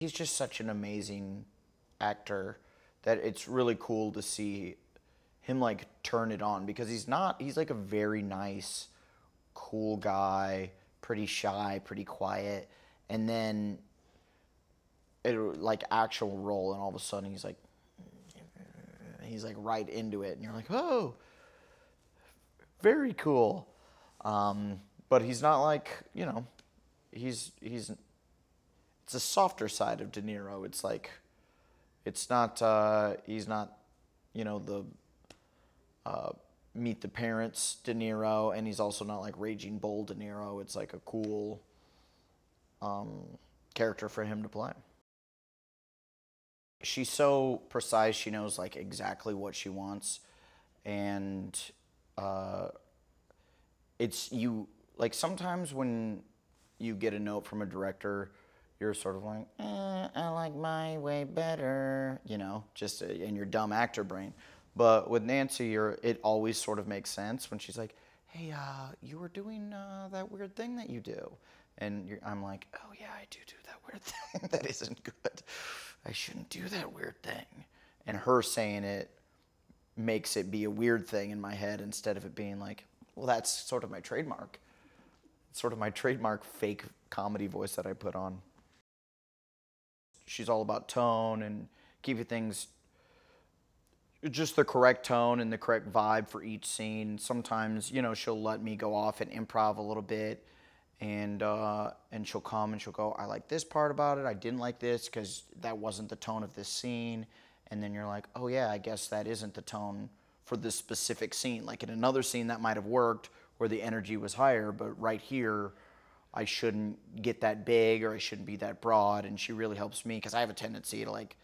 He's just such an amazing actor that it's really cool to see him like turn it on, because he's like a very nice, cool guy, pretty shy, pretty quiet, and then it like actual role, and all of a sudden he's like right into it, and you're like, oh, very cool. But he's not like, you know, it's a softer side of De Niro. It's like, it's not, he's not, you know, the Meet the Parents De Niro, and he's also not like Raging Bull De Niro. It's like a cool character for him to play. She's so precise. She knows like exactly what she wants, and it's you like sometimes when you get a note from a director, you're sort of like, I like my way better, you know, just in your dumb actor brain. But with Nancy, it always sort of makes sense when she's like, hey, you were doing that weird thing that you do. And I'm like, oh yeah, I do that weird thing. That isn't good. I shouldn't do that weird thing. And her saying it makes it be a weird thing in my head, instead of it being like, well, that's sort of my trademark. It's sort of my trademark fake comedy voice that I put on. She's all about tone and keeping things just the correct tone and the correct vibe for each scene. Sometimes, you know, she'll let me go off and improv a little bit, and she'll come and she'll go, I like this part about it, I didn't like this because that wasn't the tone of this scene. And then you're like, oh yeah, I guess that isn't the tone for this specific scene. Like in another scene that might have worked where the energy was higher, but right here I shouldn't get that big, or I shouldn't be that broad. And she really helps me, because I have a tendency to like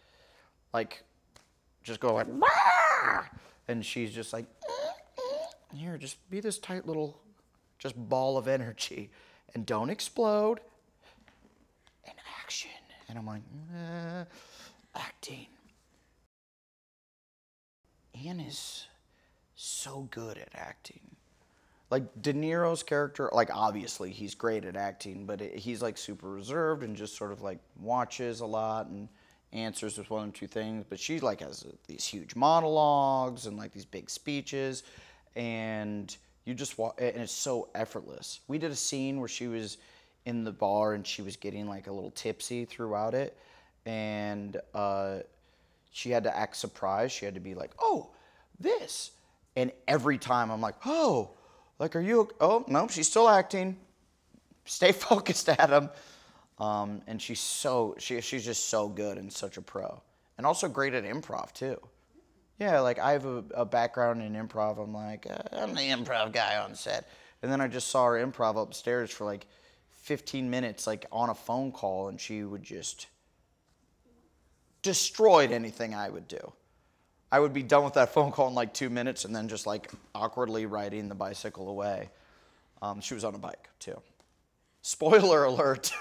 just go like, Wah! And she's just like, here, just be this tight little just ball of energy and don't explode, and action. And I'm like, acting. Ian is so good at acting. Like De Niro's character, like obviously he's great at acting, but he's like super reserved and just sort of like watches a lot and answers with one or two things. But she like has these huge monologues and like these big speeches, and you just and it's so effortless. We did a scene where she was in the bar and she was getting like a little tipsy throughout it, and she had to act surprised. She had to be like, oh, this. And every time I'm like, oh, like, are you, oh, no, she's still acting. Stay focused, Adam. And she's just so good and such a pro. And also great at improv, too. Yeah, like, I have a background in improv. I'm like, I'm the improv guy on set. And then I just saw her improv upstairs for, like, 15 minutes, like, on a phone call, and she would just destroyed anything I would do. I would be done with that phone call in like 2 minutes, and then just like awkwardly riding the bicycle away. She was on a bike too. Spoiler alert.